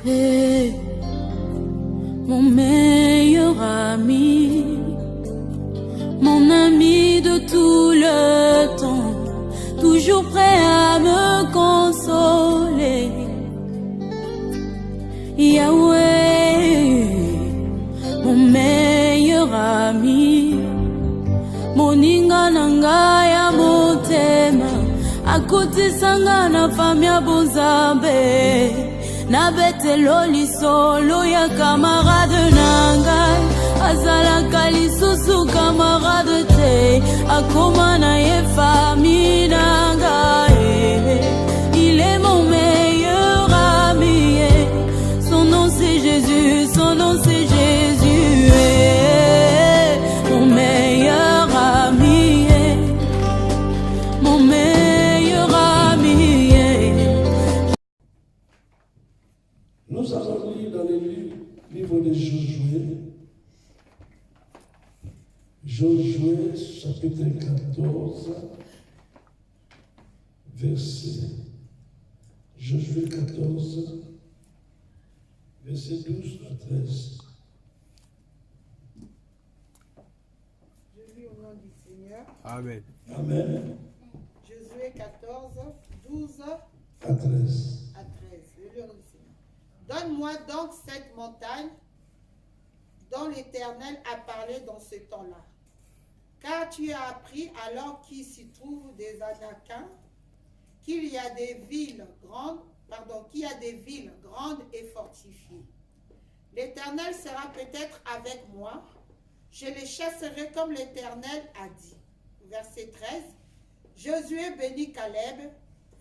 Hey, mon meilleur ami, mon ami de tout le temps, toujours prêt à me consoler. Yahweh, mon meilleur ami, moninga nanga ya motema, akuti sanga na famia bonzambe, na betelo lisolo ya camarade nangai, azala kalisusu camarade te, akoma na ye famille nangai. Il est mon meilleur ami, son nom c'est Jésus, son nom c'est Jésus, mon meilleur ami, mon meilleur ami. Nous allons lire dans le livre de Josué, Josué chapitre 14, verset Josué 14, verset 12 à 13. Je lis au nom du Seigneur. Amen. Amen. Josué 14, 12 À 13. à 13. Je lis au nom du Seigneur. Donne-moi donc cette montagne dont l'Éternel a parlé dans ce temps-là. Car tu as appris alors qu'il s'y trouve des Anakiens, qu'il y a des villes grandes, et fortifiées. L'Éternel sera peut-être avec moi, je les chasserai comme l'Éternel a dit. Verset 13. Josué bénit Caleb,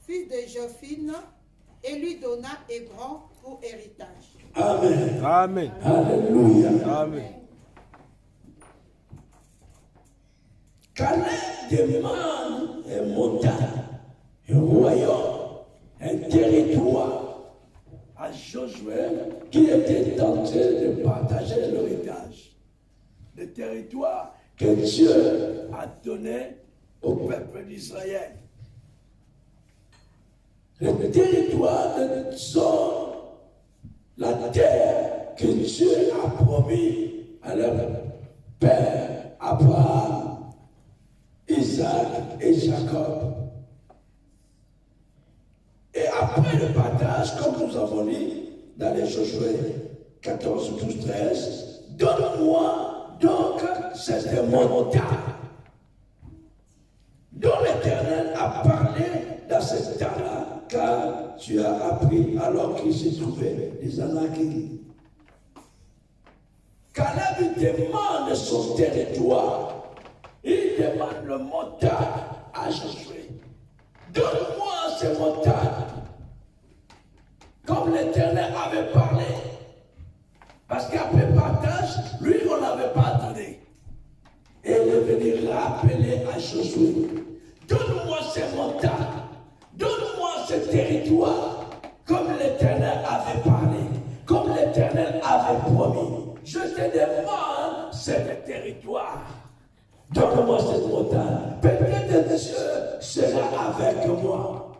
fils de Jophine, et lui donna Hébron pour héritage. Amen. Amen. Alléluia. Amen. Caleb demande une montagne, un royaume, un territoire à Josué qui était tenté de partager l'héritage. Le territoire que Dieu a donné au peuple d'Israël. Le territoire de Zon, la terre que Dieu a promis à leur père Abraham, Isaac et Jacob. Et après le partage, comme nous avons lu dans les Josué 14, 12, 13, donne-moi donc cette montagne dont l'Éternel a parlé dans ce temps-là, car tu as appris alors qu'il s'est trouvé les Anakiens. Caleb demande son territoire. Il demande le montagne à Josué. Donne-moi ces montagnes. Comme l'Éternel avait parlé. Parce qu'après partage, lui, on n'avait pas donné. Et il est venu rappeler à Josué. Donne-moi ces montagnes. Donne-moi ce territoire. Comme l'Éternel avait parlé. Comme l'Éternel avait promis. Je te demande ce territoire. Donne-moi cette montagne. Peut-être Dieu sera avec moi.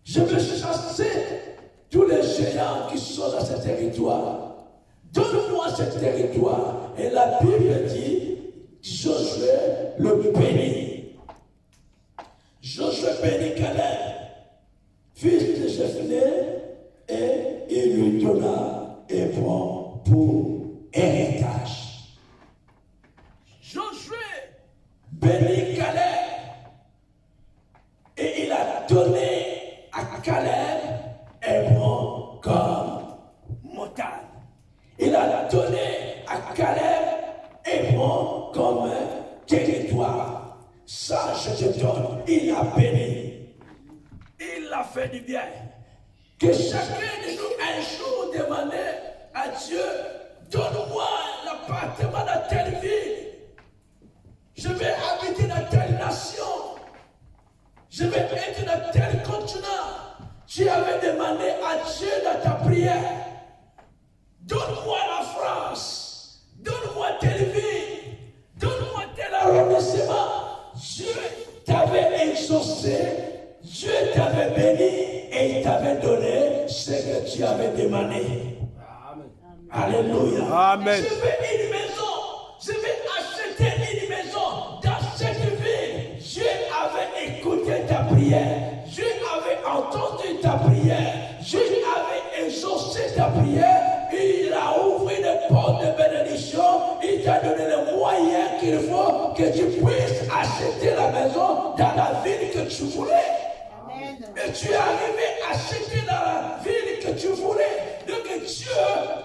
Je veux chasser tous les géants qui sont dans ce territoire. Donne-moi ce territoire. Et la Bible dit, Josué le bénit. Josué bénit Caleb, fils de Jephné, et il lui donna Hébron pour héritage. Josué bénit Caleb et il a donné à Caleb Hébron comme montagne. Il a donné à Caleb Hébron comme territoire. Ça, je te donne. Il a béni. Il a fait du bien. Que chacun de nous un jour demande à Dieu, donne-moi l'appartement dans telle ville. Je vais habiter dans telle nation. Je vais être dans tel continent. Tu avais demandé à Dieu dans ta prière. Donne-moi la France. Donne-moi telle ville. Donne-moi tel arrondissement. Dieu t'avait exaucé. Dieu t'avait béni et il t'avait donné ce que tu avais demandé. Amen. Alléluia. Amen. Je veux une maison. Je vais acheter une maison dans cette ville. Dieu avait écouté ta prière. Dieu avait entendu ta prière. Dieu avait exaucé ta prière. Il a ouvert des portes de bénédiction. Il t'a donné les moyens qu'il faut que tu puisses acheter la maison dans la ville que tu voulais. Amen. Et tu es arrivé à acheter dans la ville que tu voulais. Donc Dieu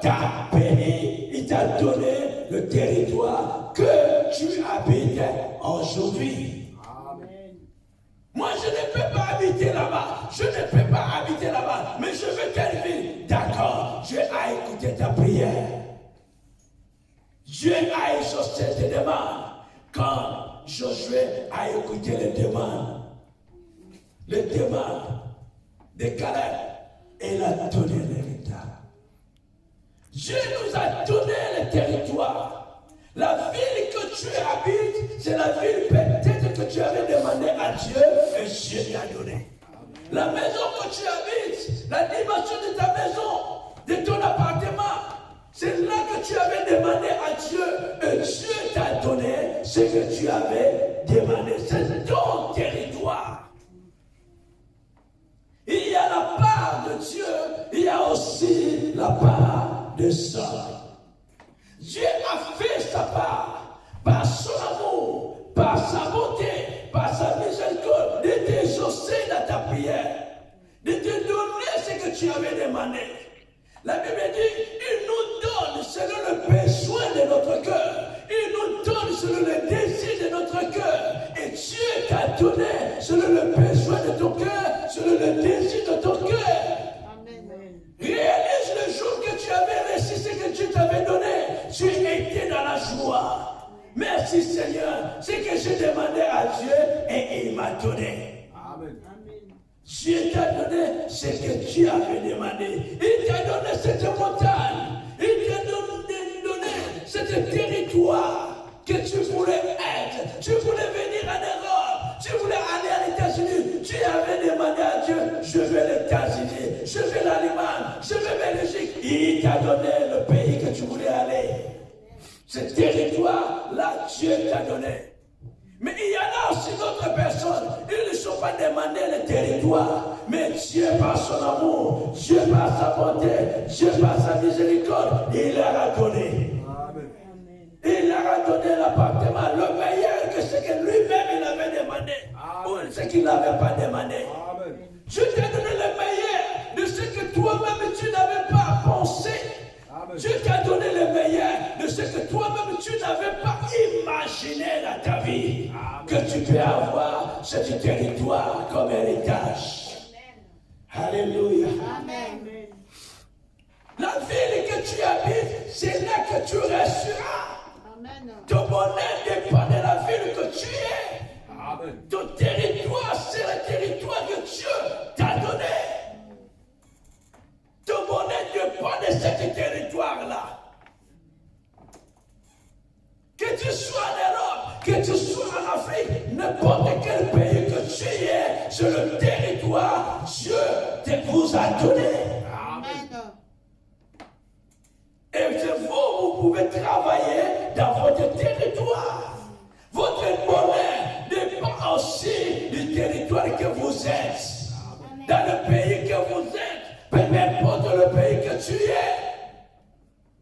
t'a béni. Il t'a donné le territoire que tu habites aujourd'hui. Amen. Moi, je ne peux pas habiter là-bas. Je ne peux pas habiter là-bas. Mais je veux telle ville. D'accord. Dieu a écouté ta prière. Dieu a exaucé tes demandes. Quand Josué a écouté les demandes de Caleb, il a donné l'héritage. Dieu nous a donné le territoire. La ville que tu habites, c'est la ville peut-être que tu avais demandé à Dieu et Dieu t'a donné. La maison que tu habites, la dimension de ta maison, de ton appartement, c'est là que tu avais demandé à Dieu et Dieu t'a donné ce que tu avais demandé. C'est ton territoire. Il y a la part de Dieu, il y a aussi la part de ça. Dieu a fait sa part par son amour, par sa bonté, par sa miséricorde, de t'exaucer dans ta prière, de te donner ce que tu avais demandé. La Bible dit, il nous donne selon le besoin de notre cœur. Il nous donne selon le désir de notre cœur. Et Dieu t'a donné selon le besoin de ton cœur, selon le désir de ton cœur. Amen. Réalise le jour que tu avais reçu ce que Dieu t'avait donné. Tu étais dans la joie. Merci Seigneur. Ce que j'ai demandé à Dieu et il m'a donné. Amen. Dieu t'a donné ce que tu avais demandé. Il t'a donné cette montagne. Il t'a donné ce territoire que tu voulais être. Tu voulais venir en Europe. Tu voulais aller à l'États-Unis. Tu avais demandé à Dieu, je veux les États-Unis, je veux l'Allemagne, je veux Belgique. Il t'a donné le pays que tu voulais aller. Ce territoire-là, Dieu t'a donné. Mais il y en a aussi d'autres personnes, ils ne sont pas demandé le territoire, mais Dieu par son amour, Dieu par sa bonté, Dieu par sa miséricorde, il leur a donné. Amen. Il leur a donné l'appartement, le meilleur que ce que lui-même il avait demandé, ou ce qu'il n'avait pas demandé. Amen. Dieu t'a donné le meilleur de ce que toi-même tu n'avais pas pensé. Amen. Dieu t'a donné le meilleur de ce que toi-même tu n'avais pas imaginé dans ta vie. Que tu peux avoir ce territoire comme héritage. Alléluia. Amen. La ville que tu habites, c'est là que tu resteras. Amen. Ton bonheur dépend de la ville que tu es. Amen. Ton territoire, c'est le territoire que Dieu t'a donné. Ton bonheur dépend de ce territoire-là. Que tu sois en Europe, que tu sois en Afrique, n'importe quel pays que tu es, sur le territoire, Dieu te vous a donné. Amen. Et vous pouvez travailler dans votre territoire. Votre bonheur dépend aussi du territoire que vous êtes. Dans le pays que vous êtes, peu importe le pays que tu es.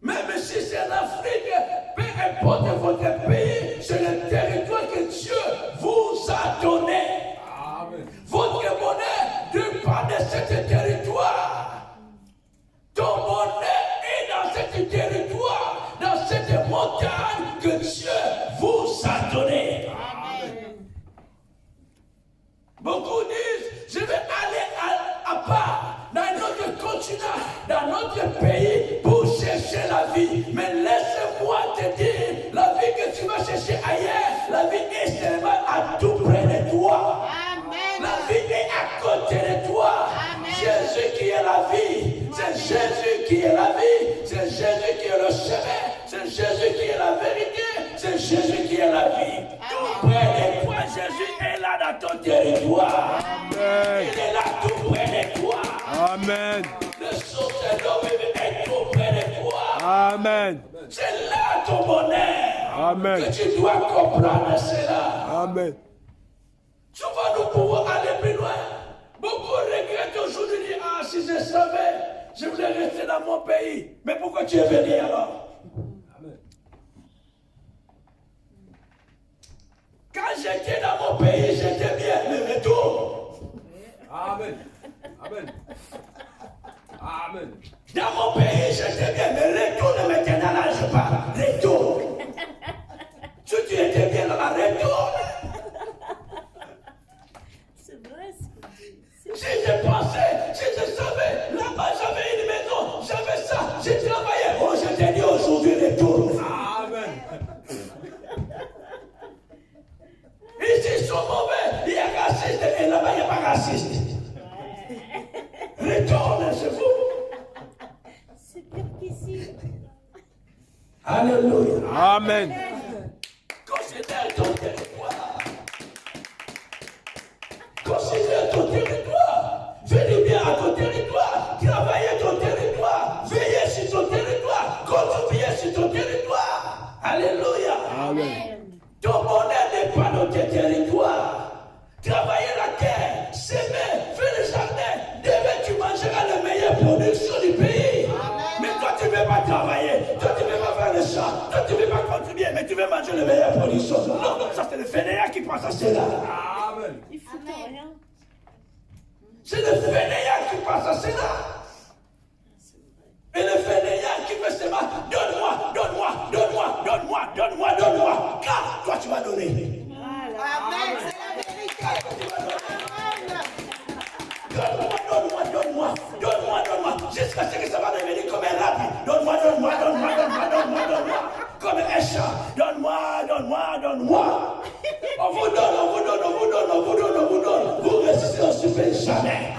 Même si c'est l'Afrique, peu importe votre pays, c'est le territoire que Dieu vous a donné. Amen. Votre bonheur dépend de ce territoire. Ton bonheur est dans ce territoire, dans cette montagne que Dieu vous a donné. Amen. Beaucoup disent, je vais aller à part, dans notre continent, dans notre pays, pour chercher la vie. Mais laisse-moi te dire, la vie que tu vas chercher ailleurs, la vie est seulement à tout près de toi. Amen. La vie est à côté de toi. Amen. Jésus qui est la vie. C'est Jésus qui est la vie. C'est Jésus qui est le chemin. C'est Jésus qui est la vérité. C'est Jésus qui est la vie. Tout près de toi, Jésus est là dans ton territoire. Amen. Il est là tout près de toi. Amen. Le sacerdoce est tout près de toi. Amen. C'est là ton bonheur. Amen. Que tu dois comprendre cela. Amen. Souvent nous pouvons aller plus loin. Beaucoup regrettent aujourd'hui, disent, ah si je savais, je voulais rester dans mon pays. Mais pourquoi tu es venu alors? Amen. Quand j'étais dans mon pays, j'étais bien, mais retourne. Amen. Amen. Amen. Dans mon pays, j'étais bien, mais retourne maintenant là, je parle. Retourne. Si tu étais bien là-bas, retourne. C'est vrai ce que tu dis. Si je pensais, si je savais, là-bas j'avais une maison, j'avais ça, j'ai travaillé. Oh, je t'ai dit aujourd'hui, retourne. Amen. Ici, ils sont mauvais, il y a raciste, et là-bas, il n'y a pas raciste. Retourne, c'est vous. C'est pire qu'ici. Alléluia. Amen. Considère ton territoire. Considère ton territoire. Fais du bien à ton territoire. Travaillez ton territoire. Veillez sur ton territoire. Contribuez sur ton territoire. Alléluia. Amen. Ton bonheur n'est pas dans tes territoires. Travaillez la terre, s'aimer, fais le jardin. Demain, tu mangeras la meilleure production du pays. Mais toi, tu ne veux pas travailler. Toi, tu ne veux pas faire le champ. Toi, tu ne veux pas contribuer, mais tu veux manger la meilleure production. Non, ça, c'est le fainéant qui pense à cela. Amen. Il faut rien. C'est le fainéant qui pense à cela. Et le fainéant qui fait seulement donne-moi, donne-moi, donne-moi, donne-moi, donne-moi, donne-moi. Car toi, tu vas donner. Amen, c'est la vérité. Amen. Donne-moi, donne-moi, donne-moi, donne-moi, jusqu'à ce que ça va devenir comme un rap. Donne-moi, donne-moi, donne-moi, donne-moi, donne-moi, donne-moi, comme un chant. Donne-moi, donne-moi, donne-moi. On vous donne, on vous donne, on vous donne, on vous donne, on vous donne. Vous résistez au super jamais.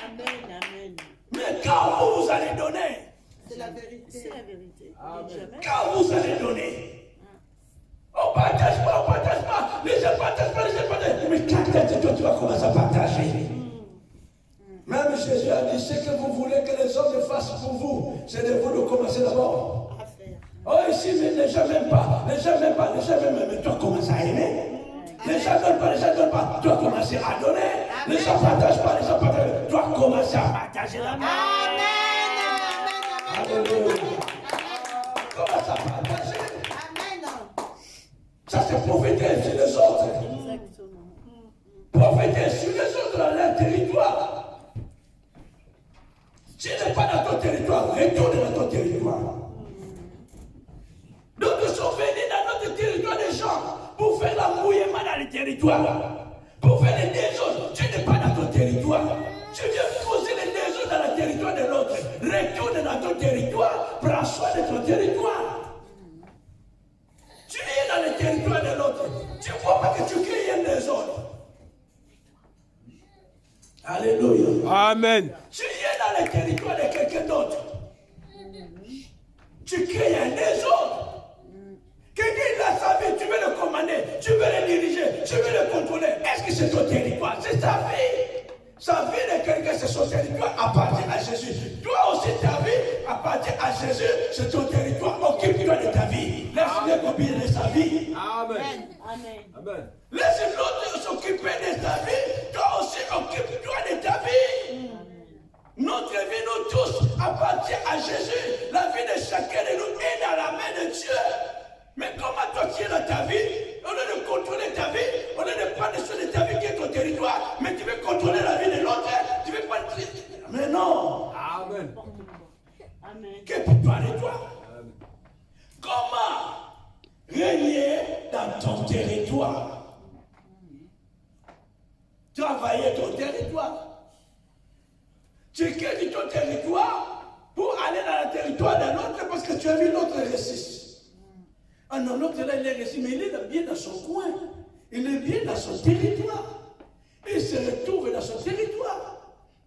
Amen. Mais quand vous allez donner, C'est la vérité. C'est la vérité. Jamais. quand vous allez donner, on ne partage pas, on ne partage pas. Les gens ne partagent pas, les gens ne partagent pas. Mais quand est-ce que tu vas commencer à partager? Même Jésus a dit, ce que vous voulez que les hommes fassent pour vous, c'est de vous de commencer d'abord. À faire. Oh, ici, mais les gens n'aiment pas, les gens n'aiment pas, les gens n'aiment pas, mais toi commences à aimer. Les gens ne donnent pas, les gens ne donnent pas, toi commences à donner. Les gens ne partagent pas, les gens partagent pas, toi commences à partager la main. Amen. Alléluia. Commence à partager. Amen. Ça, c'est prophéter sur les autres. Exactement. Prophéter sur les autres dans leur territoire. Si tu n'es pas dans ton territoire, retourne dans ton territoire. D'autres sont venus dans notre territoire des gens pour faire l'embrouillement dans les territoires. Pour faire les désordres. Tu n'es pas dans ton territoire. Tu viens causer les désordres dans le territoire de l'autre. Retourne dans ton territoire. Prends soin de ton territoire. Tu es dans le territoire de l'autre. Tu ne vois pas que tu crées un désordre. Alléluia. Amen. Tu es dans le territoire de quelqu'un d'autre. Tu crées un désordre. Quelqu'un a sa vie, tu veux le commander, tu veux le diriger, tu veux le contrôler. Est-ce que c'est ton territoire? C'est sa vie. Sa vie de quelqu'un, c'est son territoire, appartient à Jésus. Toi aussi, ta vie appartient à Jésus, c'est ton territoire. Occupe-toi de ta vie. Laisse-le combiner de sa vie. Amen. Amen. Amen. Laisse l'autre s'occuper de ta vie. Toi aussi, occupe-toi de ta vie. Notre vie, nous tous, appartient à Jésus. La vie de chacun de nous est dans la main de Dieu. Mais comment toi tu es dans ta vie, au lieu de contrôler ta vie, au lieu de prendre soin de ta vie qui est ton territoire, mais tu veux contrôler la vie de l'autre, tu veux pas le... Mais non. Amen. Amen. Que pour toi et toi? Comment régner dans ton territoire? Travailler ton territoire. Tu quittes ton territoire pour aller dans le territoire de l'autre parce que tu as vu l'autre réussir. Ah non, l'autre là, il est resté, mais il est bien dans son coin. Il est bien dans son territoire. Il se retrouve dans son territoire.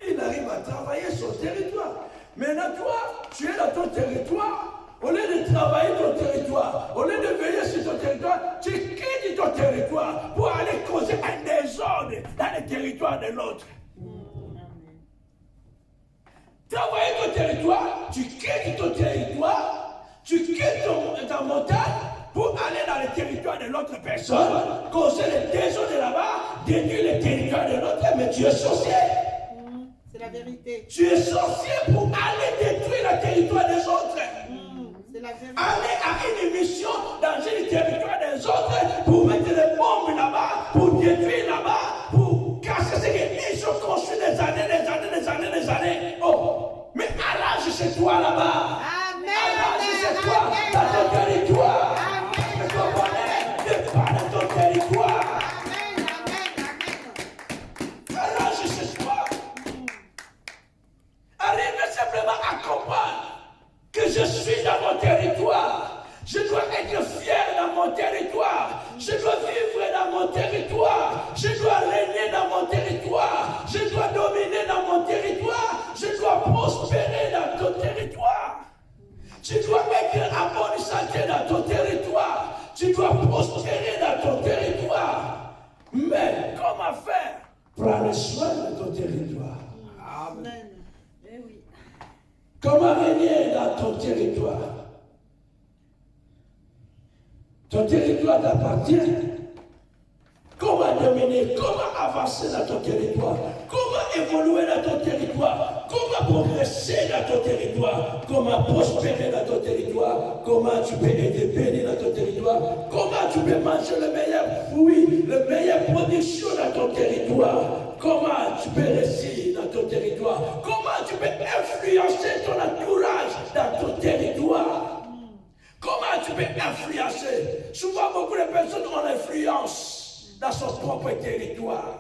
Il arrive à travailler son territoire. Maintenant, toi, tu es dans ton territoire. Au lieu de travailler ton territoire, au lieu de veiller sur ton territoire, tu quittes ton territoire pour aller causer un désordre dans le territoire de l'autre. territoire, tu quittes ton territoire, tu quittes ta montagne pour aller dans le territoire de l'autre personne, causer les désordres de là-bas, détruire le territoire de l'autre, mais tu es sorcier. C'est la vérité. Tu es sorcier pour aller détruire le territoire des autres. C'est la vérité. Aller à une mission dans le territoire des autres pour mettre des bombes là-bas, pour détruire là-bas, pour casser ce qu'ils ont construit des années. Oh, mais arrange chez toi là-bas. Amen. Arrange chez toi dans ton territoire. Amen. Tu comprenais? Ne pas dans ton territoire. Amen. Arrange chez toi. Arrive simplement à comprendre que je suis dans mon territoire. Je dois être fier dans mon territoire. Je dois vivre dans mon territoire. Je dois régner dans mon territoire. Je dois dominer dans mon territoire. Je dois prospérer dans ton territoire. Tu dois être en bonne santé dans ton territoire. Tu dois prospérer dans ton territoire. Mais comment faire? Prendre soin de ton territoire. Amen. Eh oui. Comment régner dans ton territoire? Ton territoire t'appartient. Comment dominer? Comment avancer dans ton territoire? Comment évoluer dans ton territoire? Comment progresser dans ton territoire? Comment prospérer dans ton territoire? Comment tu peux être béni dans ton territoire? Comment tu peux manger le meilleur fruit, la meilleure production dans ton territoire? Comment tu peux réussir dans ton territoire? Comment tu peux influencer ton entourage dans ton territoire? Comment tu peux influencer? Souvent, beaucoup de personnes ont l'influence dans son propre territoire.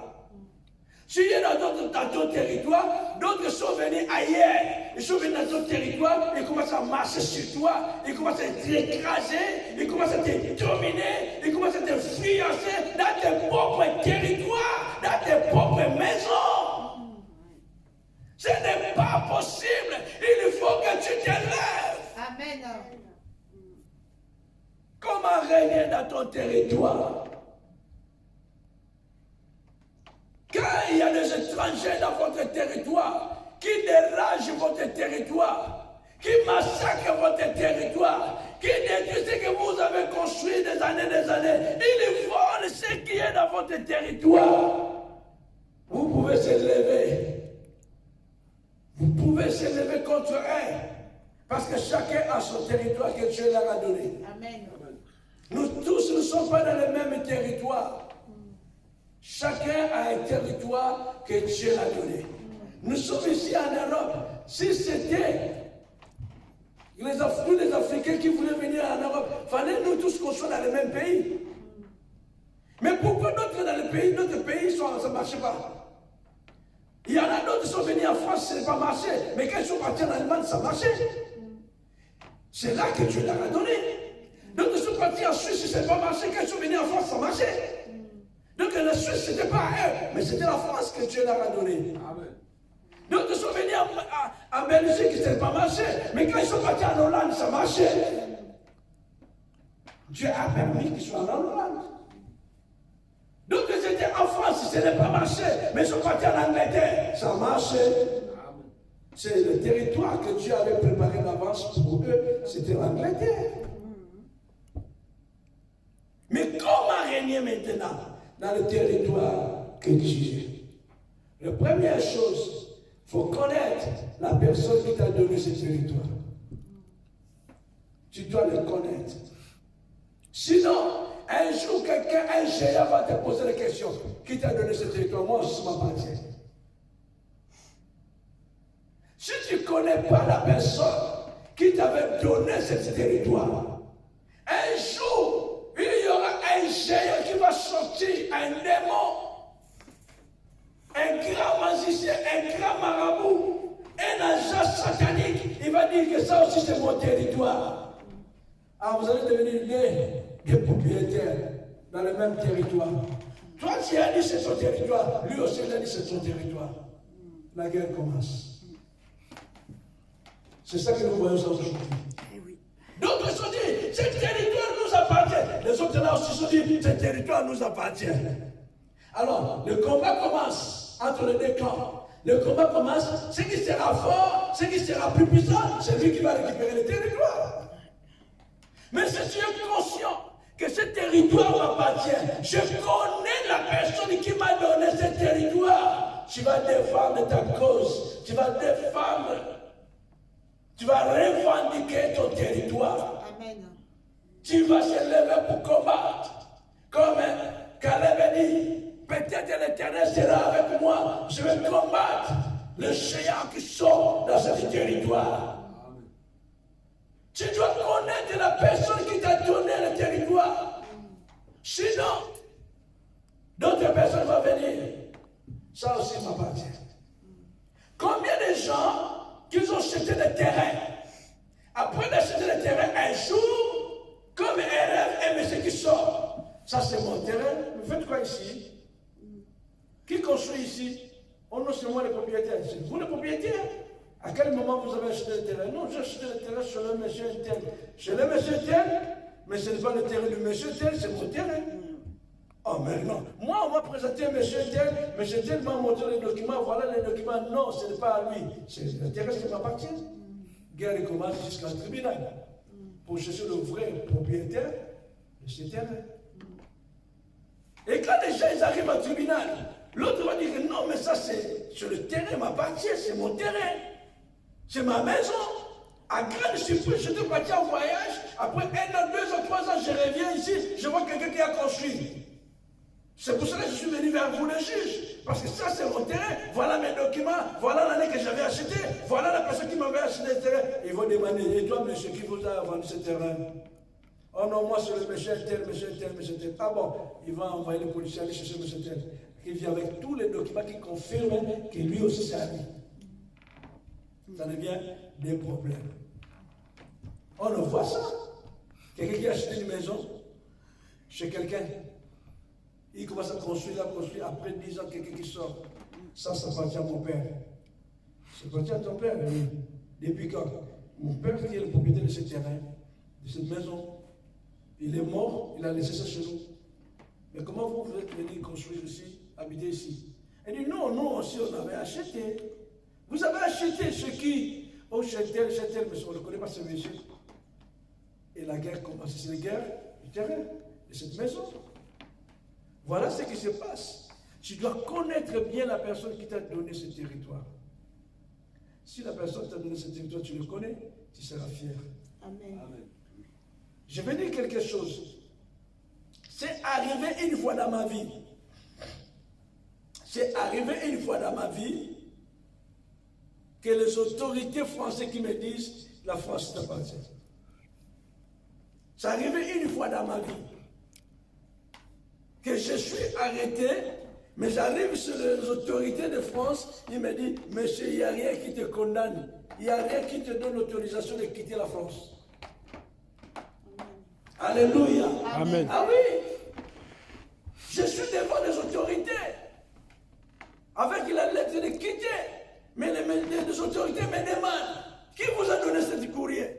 Si tu es dans ton territoire, d'autres sont venus ailleurs. Ils sont venus dans ton territoire, ils commencent à marcher sur toi, ils commencent à t'écraser, ils commencent à te dominer, ils commencent à t'influencer dans tes propres territoires, dans tes propres maisons. Ce n'est pas possible. Il faut que tu te lèves. Amen. Comment régner dans ton territoire? Quand il y a des étrangers dans votre territoire qui dérangent votre territoire, qui massacrent votre territoire, qui détruisent ce que vous avez construit des années, ils volent ce qui est dans votre territoire. Vous pouvez se lever. Vous pouvez se lever contre eux. Parce que chacun a son territoire que Dieu leur a donné. Amen. Nous tous ne sommes pas dans le même territoire. Chacun a un territoire que Dieu l'a donné. Nous sommes ici en Europe. Si c'était tous les Africains qui voulaient venir en Europe, il fallait nous tous qu'on soit dans le même pays. Mais pourquoi d'autres dans notre pays, ça ne marche pas? Il y en a d'autres qui sont venus en France, ça n'a pas marché. Mais quand ils sont partis en Allemagne, ça marchait. C'est là que Dieu leur a donné. D'autres sont partis en Suisse, ça n'a pas marché. Quand ils sont venus en France, ça marchait. Donc la Suisse, ce n'était pas à eux, mais c'était la France que Dieu leur a donné. Amen. D'autres sont venus en Belgique, ça n'a pas marché. Mais quand ils sont partis en Hollande, ça marchait. Dieu a permis qu'ils soient en Hollande. D'autres étaient en France, ça n'a pas marché. Mais ils sont partis en Angleterre, ça marchait. C'est le territoire que Dieu avait préparé d'avance pour eux, c'était l'Angleterre. Mais comment régner maintenant dans le territoire que tu es? La première chose, il faut connaître la personne qui t'a donné ce territoire. Tu dois le connaître. Sinon, un jour, un géant va te poser la question. Qui t'a donné ce territoire? Moi, je m'appartiens. Si tu ne connais pas la personne qui t'avait donné ce territoire, un jour, il y aura un géant qui va sortir, un démon, un grand magicien, un grand marabout, un agent satanique. Il va dire que ça aussi c'est mon territoire. Alors vous allez devenir des propriétaires dans le même territoire. Toi tu as dit c'est son territoire, lui aussi il a dit c'est son territoire. La guerre commence. C'est ça que nous voyons aujourd'hui. D'autres se sont dit, ce territoire nous appartient. Les autres là aussi se sont dit, ce territoire nous appartient. Alors, le combat commence entre les deux camps. Le combat commence, ce qui sera fort, ce qui sera plus puissant, c'est lui qui va récupérer le territoire. Mais si tu es conscient que ce territoire m'appartient, je connais la personne qui m'a donné ce territoire, tu vas défendre ta cause, tu vas défendre, tu vas revendiquer ton territoire. Amen. Tu vas se lever pour combattre. Comme Caleb a dit, peut-être l'Éternel sera avec moi, je vais combattre le géant qui sort dans ce territoire. Tu dois connaître la personne qui t'a donné le territoire. Sinon, d'autres personnes vont venir. Ça aussi m'appartient. Combien de gens qui ont acheté le terrain, après d'acheter le terrain un jour, comme un rêve, un monsieur qui sort. Ça c'est mon terrain. Vous faites quoi ici? Qui construit ici? Oh non, c'est moi le propriétaire. C'est vous le propriétaire? À quel moment vous avez acheté le terrain? Non, j'ai acheté le terrain chez le monsieur tel. Chez le monsieur tel, mais ce n'est pas le terrain du monsieur tel, c'est mon terrain. Oh, mais non. Moi, on m'a présenté monsieur tel m'a montré les documents, voilà les documents. Non, ce n'est pas à lui. C'est le terrain qui m'appartient. Guerre commence jusqu'au tribunal pour chercher le vrai propriétaire de ce terrain. Et quand les gens ils arrivent au tribunal, l'autre va dire non, mais ça c'est sur le terrain m'appartient, c'est mon terrain. C'est ma maison. À grande surprise, je suis parti en voyage. Après 1 an, 2 ans, 3 ans, je reviens ici, je vois quelqu'un qui a construit. C'est pour cela que je suis venu vers vous, le juge. Parce que ça, c'est mon terrain. Voilà mes documents. Voilà l'année que j'avais acheté. Voilà la personne qui m'avait acheté le terrain. Ils vont demander, et toi, monsieur, qui vous a vendu ce terrain? Oh non, moi, c'est le monsieur tel, monsieur tel, monsieur tel. Ah bon, il va envoyer le policier aller chercher monsieur tel. Il vient avec tous les documents qui confirment que lui aussi, c'est à lui. Ça devient des problèmes. On le voit ça. Quelqu'un qui a acheté une maison chez quelqu'un, il commence à construire, après 10 ans, quelqu'un qui sort. Ça appartient à mon père. Ça appartient à ton père, oui. Depuis quand? Mon père qui est le propriétaire de ce terrain, de cette maison, il est mort, il a laissé ça chez nous. Mais comment vous voulez venir construire ici, habiter ici? Elle dit non, nous aussi on avait acheté. Vous avez acheté ce qui? Oh, chez tel, mais on ne connaît pas ce monsieur. Et la guerre commence. C'est la guerre du terrain, de cette maison. Voilà ce qui se passe. Tu dois connaître bien la personne qui t'a donné ce territoire. Si la personne t'a donné ce territoire, tu le connais, tu seras fier. Amen. Amen. Je vais dire quelque chose. C'est arrivé une fois dans ma vie. C'est arrivé une fois dans ma vie que les autorités françaises qui me disent la France t'appartient. C'est arrivé une fois dans ma vie que je suis arrêté, mais j'arrive sur les autorités de France, ils me disent, monsieur, il n'y a rien qui te condamne, il n'y a rien qui te donne l'autorisation de quitter la France. Alléluia. Amen. Ah oui. Je suis devant les autorités, avec la lettre de quitter, mais les autorités me demandent, qui vous a donné ce courrier?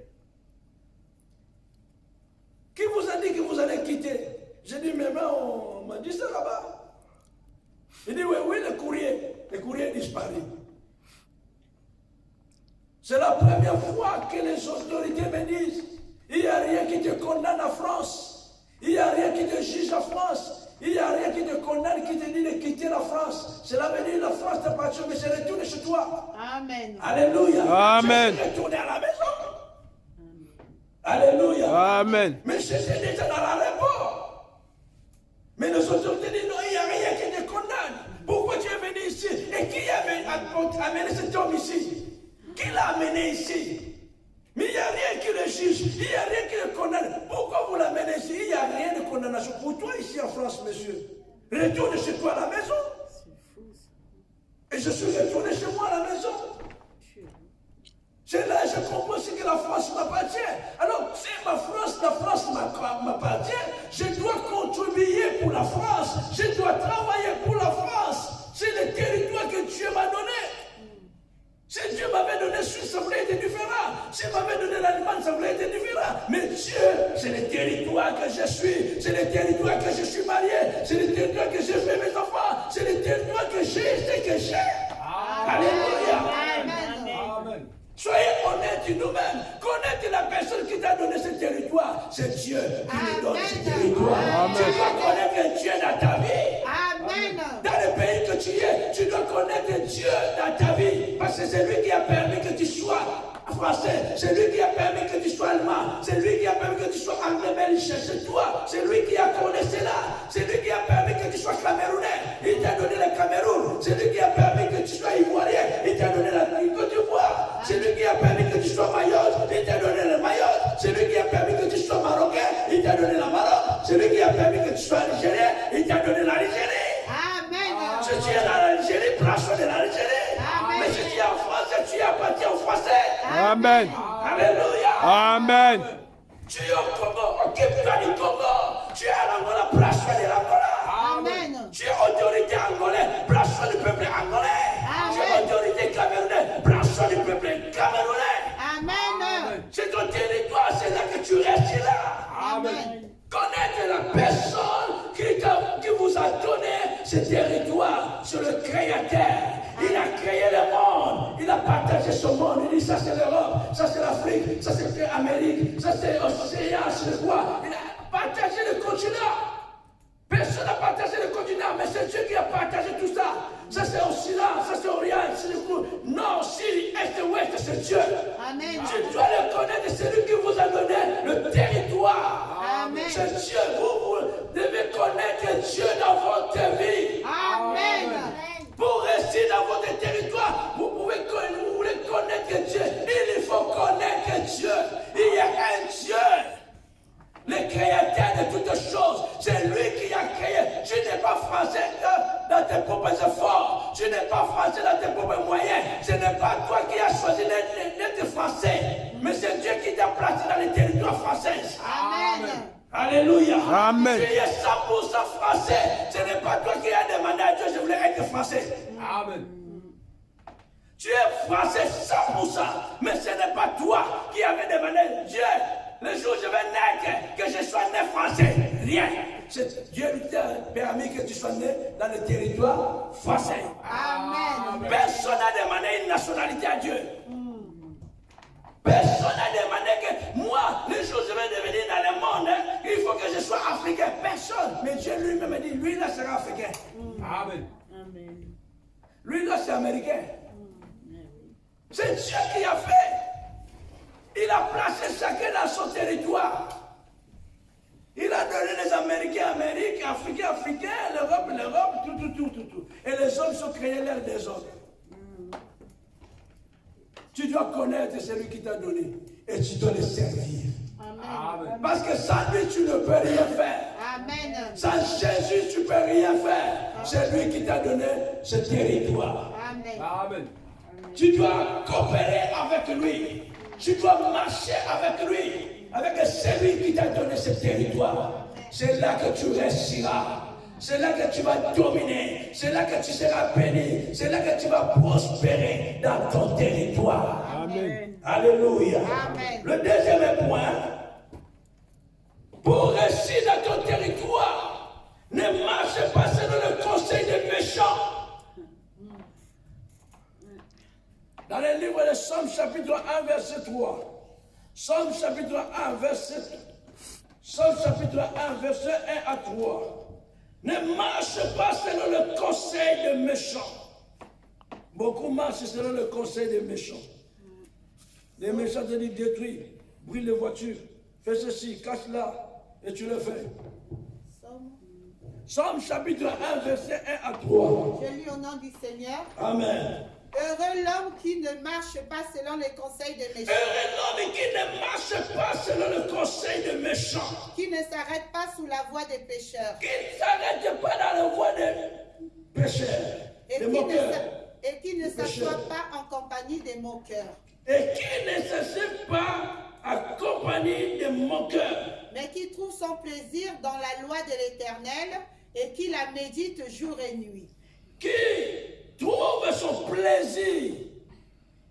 Qui vous a dit que vous allez quitter? J'ai dit, mais on m'a dit ça là-bas. Il dit, oui, le courrier est disparu. C'est la première fois que les autorités me disent, il n'y a rien qui te condamne en France. Il n'y a rien qui te juge en France. Il n'y a rien qui te condamne, qui te dit de quitter la France. Cela veut dire que la France t'appartient, mais c'est retourné chez toi. Amen. Alléluia. Amen. Je suis retourné à la maison. Alléluia. Amen. Mais j'étais déjà dans l'aéroport. Mais les autorités disent non, il n'y a rien qui te condamne. Pourquoi tu es venu ici? Et qui a amené cet homme ici? Qui l'a amené ici? Mais il n'y a rien qui le juge, il n'y a rien qui le condamne. Pourquoi vous l'amenez ici? Il n'y a rien de condamnation pour toi ici en France, monsieur. Retourne chez toi à la maison. Et je suis retourné chez moi à la maison. C'est là que je comprends aussi que la France m'appartient. Alors, si la France m'appartient, je dois contribuer pour la France. Je dois travailler pour la France. C'est le territoire que Dieu m'a donné. Si Dieu m'avait donné Suisse, ça voulait être différent. S'il m'avait donné l'Allemagne, ça voulait être différent. Mais Dieu, c'est le territoire que je suis. C'est le territoire que je suis marié. C'est le territoire que j'ai fait mes enfants. C'est le territoire que j'ai, c'est que j'ai. Alléluia. Amen. Amen. connaître nous-mêmes, connaître la personne qui t'a donné ce territoire. C'est Dieu qui nous donne ce territoire. Tu dois connaître Dieu dans ta vie. Amen. Dans le pays que tu es, tu dois connaître Dieu dans ta vie. Parce que c'est lui qui a permis que tu sois français. C'est lui qui a permis que tu sois allemand. C'est lui qui a permis que tu sois anglais, belge. C'est toi. C'est lui qui a connu cela. C'est lui qui a permis que tu sois camerounais. Il t'a donné le Cameroun. C'est lui qui a permis que tu sois ivoirien. Il t'a donné la Côte d'Ivoire. C'est lui qui a permis que tu sois Mayotte. Il t'a donné le Mayotte. C'est lui qui a permis que tu sois marocain. Il t'a donné la Maroc. C'est lui qui a permis que tu sois algérien. Il t'a donné l'Algérie. Amen. Si tu es dans l'Algérie, prends soin de l'Algérie. Mais si tu es en France, tu appartiens aux Français. Amen. Alléluia. Amen. Tu es au Congo, occupe-toi du Congo. Tu es à l'Angola, prends soin de l'Angola. Amen. Tu es autorité angolaise, prends soin du peuple angolais. Tu es autorité camerounaise, prends soin du peuple camerounais. Amen. C'est ton territoire, c'est là que tu restes là. Amen. Connaître la personne qui vous a donné ce territoire sur le Créateur. Il a créé le monde, il a partagé ce monde. Il dit ça c'est l'Europe, ça c'est l'Afrique, ça c'est l'Amérique, ça c'est l'océan, c'est quoi. Il a partagé le continent. Personne n'a partagé le continent, mais c'est Dieu qui a partagé tout ça. Ça c'est Occident, ça c'est Orient, c'est le Nord, Sud, Est, Ouest, c'est Dieu. Amen. Tu dois le connaître, c'est lui qui vous a donné le territoire. Amen. C'est Dieu, vous devez connaître Dieu dans votre vie. Amen. Pour rester dans votre territoire, vous voulez connaître Dieu. Il faut connaître Dieu. Il y a un Dieu. Le créateur de toutes choses, c'est lui qui a créé. Tu n'es pas français dans tes propres efforts. Tu n'es pas français dans tes propres moyens. Ce n'est pas toi qui as choisi d'être français. Mais c'est Dieu qui t'a placé dans les territoires français. Amen. Alléluia. Amen. Tu es 100% français. Ce n'est pas toi qui as demandé à Dieu, je voulais être français. Amen. Tu es français 100%. Mais ce n'est pas toi qui avais demandé à Dieu. Le jour où je vais naître, que je sois né français. Rien. C'est Dieu qui t'a permis que tu sois né dans le territoire français. Amen. Personne n'a demandé une nationalité à Dieu. Personne n'a demandé que moi, le jour où je vais devenir dans le monde, il faut que je sois africain. Personne. Mais Dieu lui-même a dit, lui là sera africain. Amen. Amen. Lui là c'est américain. C'est Dieu qui a fait. Il a placé chacun dans son territoire. Il a donné les Américains, Amérique, Africains, Africains, l'Europe, tout. Et les hommes sont créés l'un des autres. Tu dois connaître celui qui t'a donné et tu dois le servir. Amen. Parce que sans lui, tu ne peux rien faire. Amen. Sans Jésus, tu ne peux rien faire. C'est lui qui t'a donné ce territoire. Amen. Amen. Tu dois coopérer avec lui. Tu dois marcher avec lui. Avec celui qui t'a donné ce territoire. C'est là que tu resteras. C'est là que tu vas dominer. C'est là que tu seras béni. C'est là que tu vas prospérer dans ton territoire. Amen. Alléluia. Amen. Le deuxième point, pour rester dans ton territoire, ne marche pas selon le conseil des méchants. Dans le livre de Somme chapitre 1 verset 3. Somme chapitre 1 verset 1 à 3. Ne marche pas selon le conseil des méchants. Beaucoup marchent selon le conseil des méchants. Les méchants te disent détruis, brûle les voitures, fais ceci, casse là, et tu le fais. Somme chapitre 1 verset 1 à 3. Je lis au nom du Seigneur. Amen. Heureux l'homme qui ne marche pas selon les conseils des méchants, Heureux l'homme qui ne marche pas selon le conseil des méchants, qui ne s'arrête pas sous la voie des pécheurs, qui ne s'arrête pas dans la voie des pécheurs, des moqueurs, et qui ne s'assoit pas en compagnie des moqueurs, et qui ne s'assied pas en compagnie des moqueurs, mais qui trouve son plaisir dans la loi de l'Éternel et qui la médite jour et nuit. qui trouve son plaisir.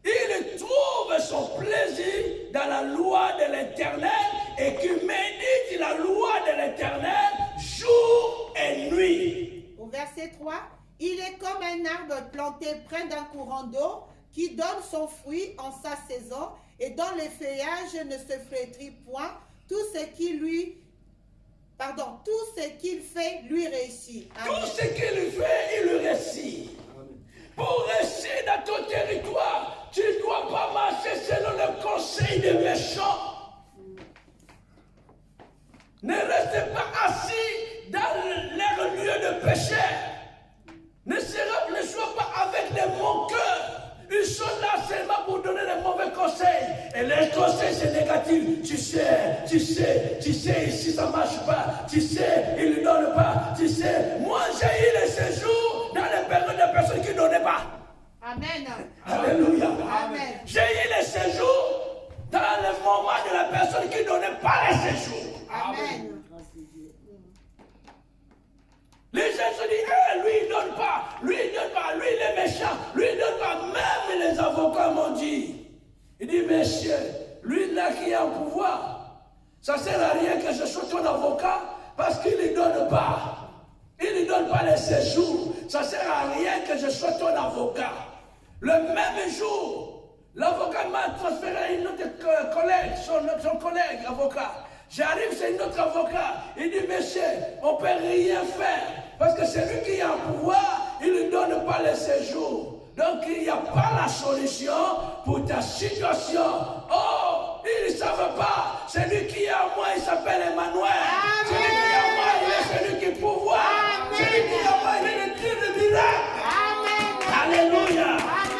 Il trouve son plaisir dans la loi de l'Éternel et qui médite la loi de l'Éternel jour et nuit. Au verset 3, il est comme un arbre planté près d'un courant d'eau qui donne son fruit en sa saison et dont le feuillage ne se flétrit point. Tout ce qu'il fait lui réussit. Amen. Tout ce qu'il fait, il le réussit. Pour réussir dans ton territoire, tu ne dois pas marcher selon le conseil des méchants. Ne restez pas assis dans leur lieu de péché. Ne sois pas avec les moqueurs. Ils sont là seulement pour donner les mauvais conseils. Et les conseils, c'est négatif. Tu sais, ici ça ne marche pas. Tu sais, ils ne donnent pas. Tu sais, moi j'ai eu les séjours dans les périodes de personnes qui ne donnaient pas. Amen. Alléluia. Amen. J'ai eu les séjours dans le moment de la personne qui ne donnait pas les séjours. Amen. Les gens se disent, lui il ne donne pas, lui il est méchant, lui il ne donne pas. Même les avocats m'ont dit, il dit, monsieur, lui là qui est en pouvoir, ça ne sert à rien que je sois ton avocat parce qu'il ne donne pas. Il ne donne pas les séjours. Ça ne sert à rien que je sois ton avocat. Le même jour, l'avocat m'a transféré à une autre collègue, son collègue avocat. J'arrive, c'est un autre avocat. Il dit, monsieur, on ne peut rien faire. Parce que c'est lui qui est en pouvoir, il ne donne pas les séjours. Donc il n'y a pas la solution pour ta situation. Oh, ils ne savent pas. Celui qui est en moi, il s'appelle Emmanuel. Celui qui est en moi, il est celui qui est pouvoir. Celui qui est en moi, il est le Dieu de miracle. Alléluia.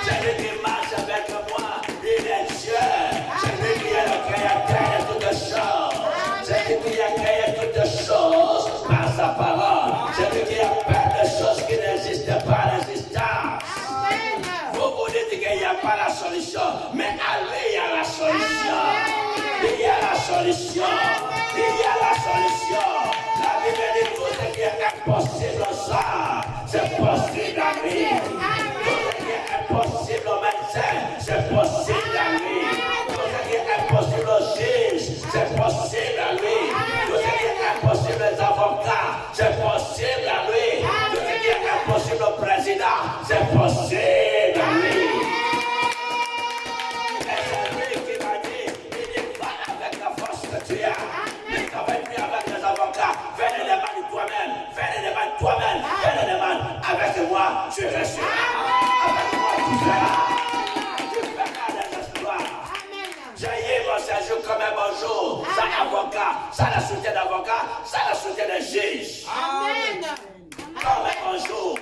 Celui qui marche avec moi, il est Dieu. Celui qui est le créateur de toutes choses. Celui qui a créé toutes choses par sa parole. Celui qui appelle des choses qui n'existent pas l'existence. Vous vous dites qu'il n'y a pas la solution, mais à lui il y a la solution. Il y a la solution. Il y a la solution. La Bible dit tout ce qui est impossible aux hommes, c'est possible à lui. Tout ce qui est impossible aux médecins, c'est possible à lui. Tout ce qui est impossible aux juges, c'est possible à lui. Tout ce qui est impossible aux avocats, c'est possible à lui. Tout ce qui est impossible au président, c'est possible à lui. Et c'est lui qui m'a dit, il dit, va avec la force que tu as. Ne travaille plus avec les avocats. Fais les demandes toi-même. Fais les demandes toi-même. Fais les demandes. Avec moi, tu réussiras. Avec moi, tu feras. Tu feras des exploits. J'ai eu mon séjour comme un bon jour. Sans avocat, sans le soutien d'avocat, sans le soutien de juge. Amen. Comme un bon jour.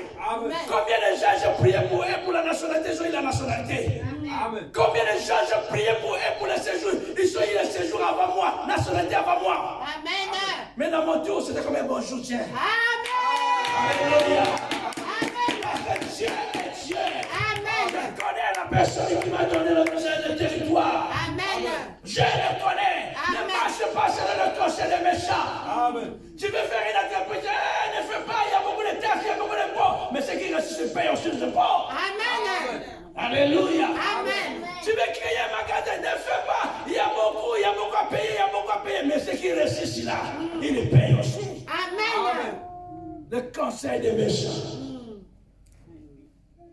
Combien de gens j'ai prié pour eux pour la nationalité, ils ont eu la nationalité. Amen. Combien de gens j'ai prié pour eux pour le séjour, ils ont eu le séjour avant moi, nationalité avant moi. Amen. Mais dans mon tour, c'était comme un bon jour, tiens. Amen. Alléluia. Amen. Parce que Dieu est Dieu. Amen. Je connais la personne qui m'a donné le territoire. Amen. Je le connais. Ne marche pas selon le conseil des méchants. Amen. Tu veux faire une interprétation, ne fais pas, il y a beaucoup de taxes, il y a beaucoup d'impôts. Mais ce qui reste se paye aussi les impôts. Amen. Alléluia. Amen. Tu veux créer un magasin, ne fais pas. Il y a beaucoup à payer, il y a beaucoup à payer. Mais ce qui reste là, il le paye aussi. Amen. Le conseil des méchants.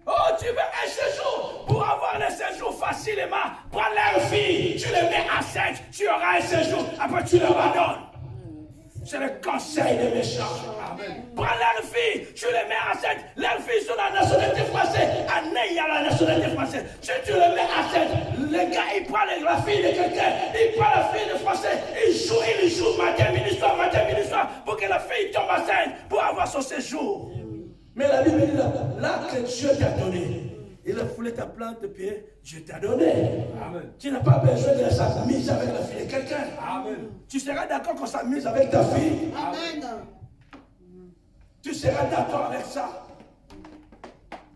Oh, tu veux un séjour pour avoir le séjour facilement. Prends leur fille, tu les mets enceinte, tu auras un séjour, après tu leur abandonnes. C'est le conseil des méchants. Prends leur fille, tu les mets enceinte. Leurs filles sont la nationalité française. Anne, il y a la nationalité française. Si tu les mets enceinte, le gars, il prend la fille de quelqu'un, il prend la fille de français, il joue matin, midi, soir, pour que la fille tombe enceinte, pour avoir son séjour. Mais la Bible dit là que Dieu t'a donné, il a foulé ta plante de pied, Dieu t'a donné. Amen. Tu n'as pas besoin de s'amuser avec la fille de quelqu'un. Amen. Tu seras d'accord qu'on s'amuse avec ta fille. Amen. Tu seras d'accord avec ça.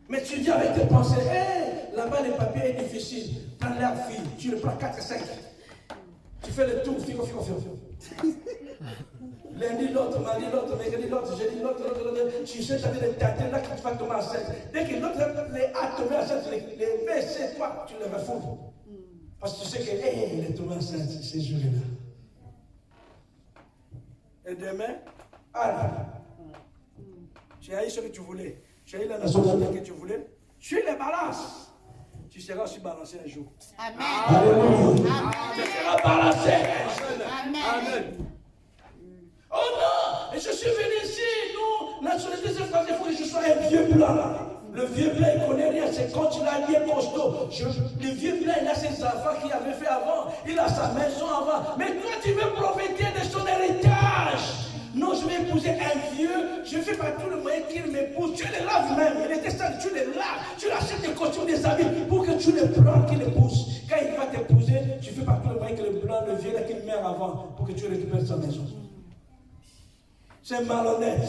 Mais tu dis avec tes pensées, hey, là-bas les papiers est difficile. Prends leur fille, tu le prends 4 et 5. Tu fais le tour, figo. Lundi l'autre, mardi l'autre, mercredi l'autre, jeudi l'autre. Tu sais, ça veut dire que là que tu vas tomber enceinte. Dès que l'autre a tombé enceinte, les WC, toi, tu le refous. Parce que tu sais que, hey, il est tombé enceinte ces jours-là. Et demain, tu as eu ce que tu voulais. Tu as eu la nationalité que tu voulais. Tu les balances. tu seras aussi balancé un jour. Amen. Alléluia. Tu Amen. seras balancé un jour. Amen. Amen. Oh non, et je suis venu ici, nous, nationalité, c'est parce qu'il faut que je sois un vieux blanc. Le vieux blanc, il ne connaît rien, c'est quand il a bien costaud. Le vieux blanc, il a ses enfants qu'il avait fait avant, il a sa maison avant. Mais toi, tu veux profiter de son héritage. Non, je vais épouser un vieux, je fais pas tout le moyen qu'il m'épouse. Tu les laves même, il était sale, tu les laves, tu achètes des costumes, des habits pour que tu les prends, qu'il épouse. Quand il va t'épouser, tu fais pas tout le moyen que le blanc, le vieux là qu'il meurt avant pour que tu récupères sa maison. C'est malhonnête.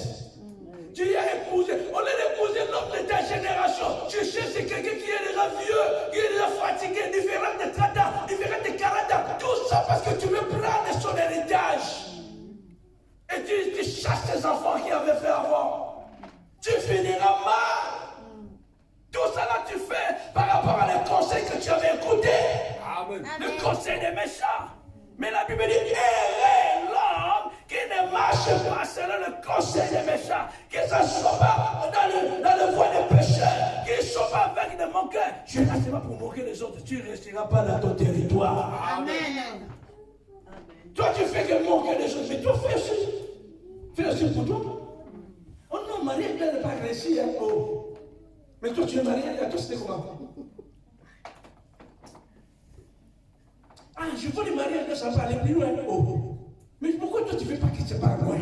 Tu y as épousé. Au lieu d'épouser l'homme de ta génération, tu cherches quelqu'un qui est déjà vieux, qui est déjà fatigué, différent de 30 ans, différent de 40 ans. Tout ça parce que tu veux prendre son héritage. Et tu chasses tes enfants qui avaient fait avant. Tu finiras mal. Tout ça là tu fais par rapport à les conseils que tu avais écoutés. Amen. Le conseil des méchants. Mais la Bible dit, errez l'homme qui ne marche pas selon le conseil des méchants, qui ne soit pas dans le voie des pécheurs, qui ne soit pas avec des moqueurs. Tu es là seulement pour moquer les autres, tu ne resteras pas dans ton territoire. Amen. Toi, tu fais que moquer les autres, mais toi, fais aussi. Fais aussi pour toi. Oh non, Marie, elle n'est pas agressive. Hein? Oh. Mais toi, tu es marié, toi, c'était comment? Ah, je veux les marier, ça va aller plus loin. Oh. Mais pourquoi toi tu ne veux pas qu'ils se parlent loin?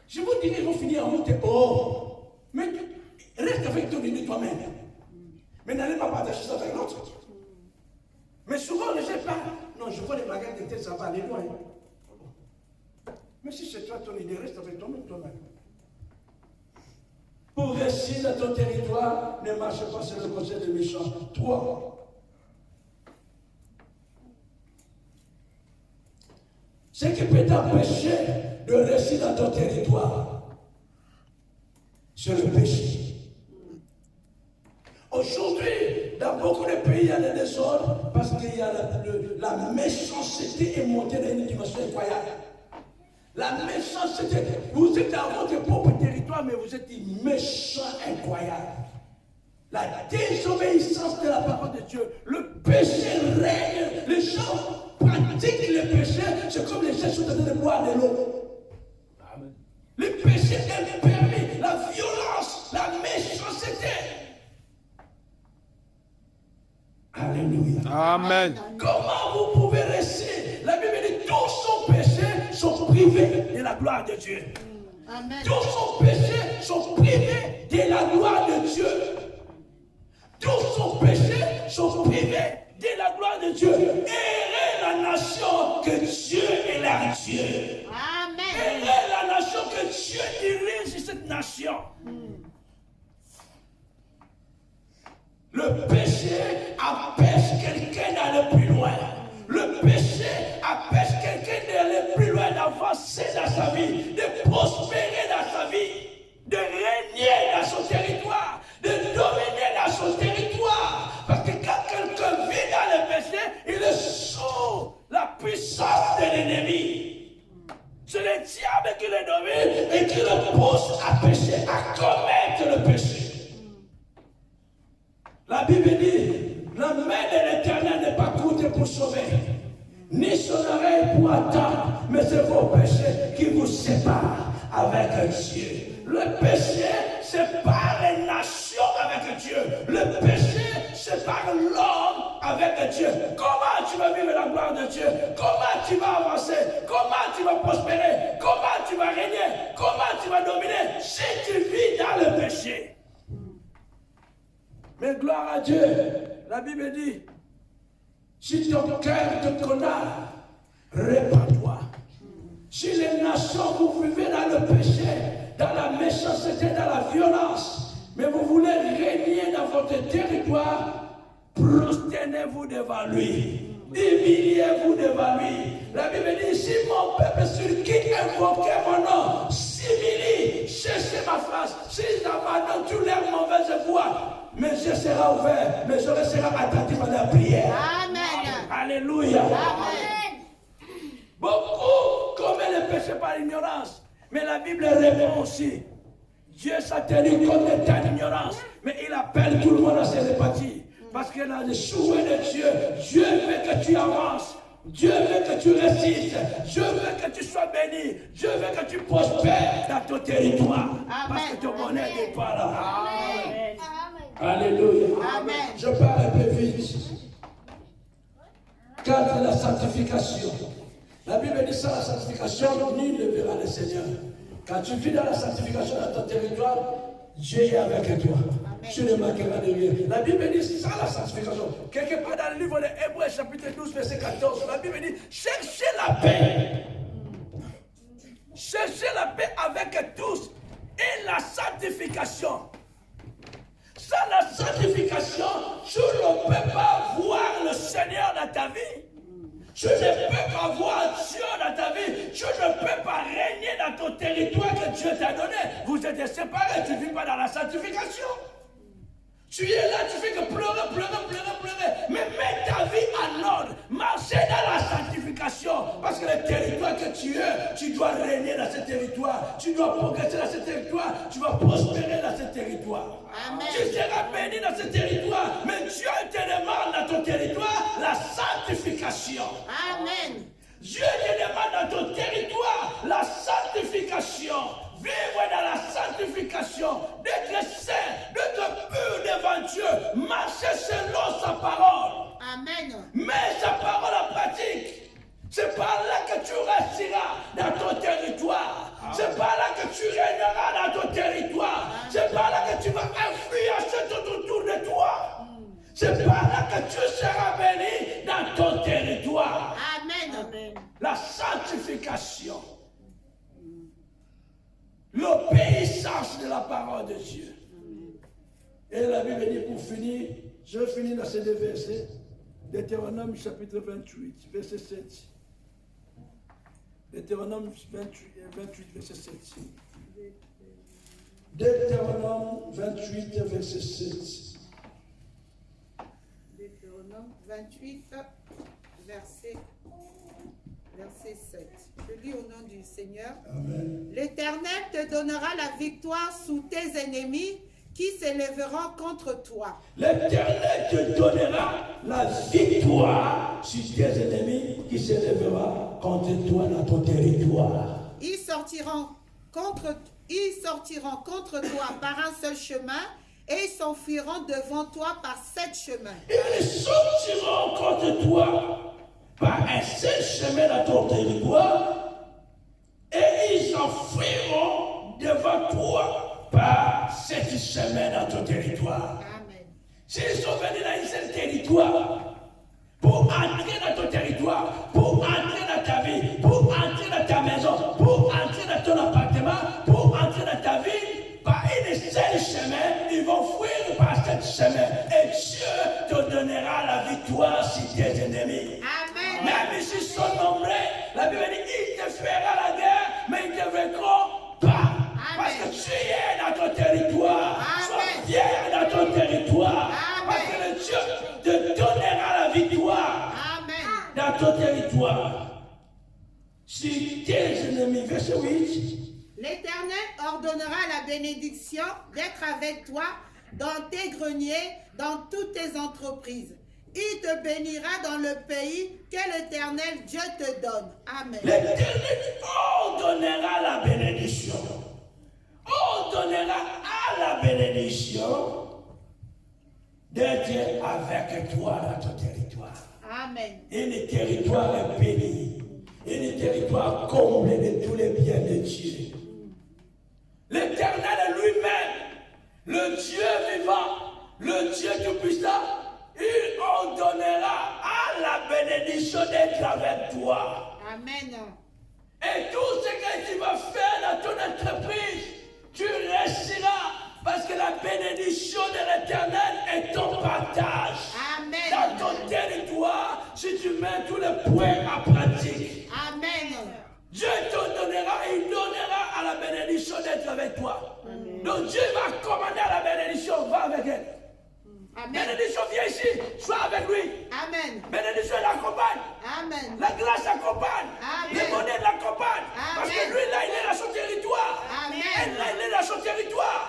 Je vous dirais, ils vont finir en route. Oh. Mais reste avec ton idée toi-même. Mais n'allez pas partager ça avec l'autre. Mais souvent, les gens parlent. Non, je vois les mariages de tête, ça va aller loin. Mais si c'est toi ton idée, reste avec toi-même. Pour réussir dans ton territoire, ne marche pas sur le conseil des méchants. 3. Ce qui peut t'empêcher de réussir dans ton territoire, c'est le péché. Aujourd'hui, dans beaucoup de pays, il y a des désordres parce qu'il y a la méchanceté est montée dans une dimension incroyable. La méchanceté, vous êtes dans votre propre territoire, mais vous êtes méchant incroyable. La désobéissance de la parole de Dieu, le péché règne, les gens pratiquent le péché, c'est comme les gens sont en train de boire de l'eau. Amen. Le péché est permis, la violence, la méchanceté. Alléluia. Amen. Comment vous pouvez rester? La Bible dit tous son péché sont privés de la gloire de Dieu. Amen. Tous son péché sont privés de la gloire de Dieu. Tous son péché sont privés de la gloire de Dieu. Errez la nation que Dieu est leur Dieu. Amen. Errez la nation que Dieu dirige cette nation. Le péché empêche quelqu'un d'aller plus loin. Le péché empêche quelqu'un d'aller plus loin, d'avancer dans sa vie, de prospérer dans sa vie, de régner dans son territoire, de dominer dans son territoire. Parce que quand quelqu'un vit dans le péché, il est sous la puissance de l'ennemi. C'est le diable qui le domine et qui le pousse à pécher, à commettre le péché. La Bible dit, la main de l'Éternel n'est pas courte pour sauver, ni son oreille pour attendre, mais c'est vos péchés qui vous séparent avec Dieu. Le péché sépare les nations avec Dieu. Le péché sépare l'homme avec Dieu. Comment tu vas vivre la gloire de Dieu? Comment tu vas avancer? Comment tu vas prospérer? Comment tu vas régner? Comment tu vas dominer si tu vis dans le péché? Mais gloire à Dieu, la Bible dit, si ton cœur te condamne, répands-toi. Si les nations, vous vivez dans le péché, dans la méchanceté, dans la violence, mais vous voulez régner dans votre territoire, prosternez-vous devant lui. Humiliez-vous devant lui. La Bible dit, si mon peuple sur qui invoquait mon nom s'humilie, cherchez ma face, s'ils abandonnent toutes leurs mauvaises voies, mes yeux seront ouverts, mes oreilles seront attentives à la prière. Amen. Alléluia. Amen. Beaucoup commettent le péché par ignorance, mais la Bible répond aussi. Dieu s'atterrit comme des tas d'ignorance, mais il appelle tout le monde à se répartir. Parce que dans le souhait de Dieu, Dieu veut que tu avances. Dieu veut que tu réussisses. Dieu veut que tu sois béni. Dieu veut que tu prospères dans ton territoire. Parce que ton bonheur n'est pas là. Amen. Alléluia. Amen. Je parle un peu vite. Quant à la sanctification, la Bible dit sans la sanctification, nul ne verra le Seigneur. Quand tu vis dans la sanctification dans ton territoire, Dieu est avec toi. Tu ne manqueras de rien. La Bible dit sans la sanctification. Quelque part dans le livre de Hébreux, chapitre 12, verset 14, la Bible dit cherchez la paix. Cherchez la paix avec tous et la sanctification. Sans la sanctification, tu ne peux pas voir le Seigneur dans ta vie. Tu ne peux pas voir Dieu dans ta vie. Tu ne peux pas régner dans ton territoire que Dieu t'a donné. Vous êtes séparés, tu ne vis pas dans la sanctification. Tu es là, tu fais que pleurer. Mais mets ta vie en ordre. Marchez dans la sanctification. Parce que le territoire que tu es, tu dois régner dans ce territoire. Tu dois progresser dans ce territoire. Tu vas prospérer dans ce territoire. Amen. Tu seras béni dans ce territoire. Mais Dieu te demande dans ton territoire la sanctification. Amen. Dieu te demande dans ton territoire la sanctification. Vivre dans la sanctification, d'être saint, d'être pur devant Dieu, marcher selon sa parole. Amen. Mets sa parole en pratique. C'est par là que tu resteras dans ton territoire. C'est par là que tu régneras dans ton territoire. C'est par là que tu vas influencer tout autour de toi. C'est par là que tu seras béni dans ton territoire. Amen. Amen. La sanctification. L'obéissance de la parole de Dieu. Et la Bible dit pour finir, je finis dans ces deux versets, Deutéronome chapitre 28, verset 7. Deutéronome 28, verset 7. Deutéronome 28, verset 7. Deutéronome 28, verset 7. Je lis au nom du Seigneur. Amen. L'Éternel te donnera la victoire sous tes ennemis qui s'élèveront contre toi. L'Éternel te donnera la victoire sur tes ennemis qui s'élèvera contre toi dans ton territoire. Ils sortiront contre toi par un seul chemin et ils s'enfuiront devant toi par 7 chemins. Ils sortiront contre toi par un seul chemin dans ton territoire et ils s'enfuiront devant toi par 7 chemins dans ton territoire. Amen. S'ils sont venus dans un seul territoire pour entrer dans ton territoire, pour entrer dans ta vie, pour entrer dans ta maison, pour entrer dans ton appartement, pour entrer dans ta vie, par un seul chemin, ils vont fuir par 7 chemins. Et Dieu te donnera la victoire sur tes ennemis. Amen. Même s'ils sont nombreux, la Bible dit ils te feront la guerre, mais ils ne te vaincront pas. Parce que tu es dans ton territoire. Amen. Sois fier dans ton territoire. Amen. Parce que le Dieu te donnera la victoire Amen. dans ton territoire. Si tes ennemis, verset 8. L'Éternel ordonnera la bénédiction d'être avec toi dans tes greniers, dans toutes tes entreprises. Il te bénira dans le pays que l'Éternel Dieu te donne. Amen. L'Éternel ordonnera la bénédiction. Ordonnera à la bénédiction d'être avec toi dans ton territoire. Amen. Et le territoire est béni. Et le territoire comblé de tous les biens de Dieu. L'Éternel lui-même, le Dieu vivant, le Dieu tout-puissant, il ordonnera à la bénédiction d'être avec toi. Amen. Et tout ce que tu vas faire dans ton entreprise, tu réussiras parce que la bénédiction de l'Éternel est ton partage. Amen. Dans ton territoire, si tu mets tous les points en pratique, Amen. Dieu te donnera et il donnera à la bénédiction d'être avec toi. Amen. Donc Dieu va commander à la bénédiction, va avec elle. Amen. Bénédiction, viens ici, sois avec lui. Amen. Bénédiction l'accompagne. Amen. La grâce l'accompagne. Amen. Les monnaies l'accompagnent. Parce que Amen. lui, là, il est dans son territoire. Amen. Elle, là, il est dans son territoire.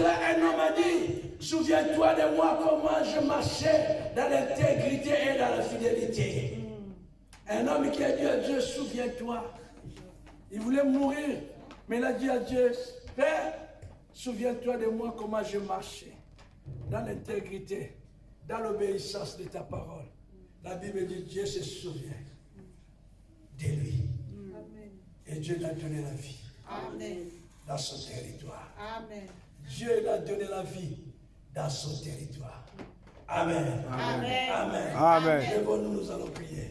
Là, un homme a dit, souviens-toi de moi comment je marchais dans l'intégrité et dans la fidélité. Un homme qui a dit à Dieu, souviens-toi. Il voulait mourir, mais il a dit à Dieu, Père, souviens-toi de moi comment je marchais dans l'intégrité, dans l'obéissance de ta parole. La Bible dit, Dieu se souvient de lui. Amen. Et Dieu lui a donné la vie Amen. dans son territoire. Amen. Dieu lui a donné la vie dans son territoire. Amen. Amen. Amen. Amen. Lèvons-nous, nous allons prier.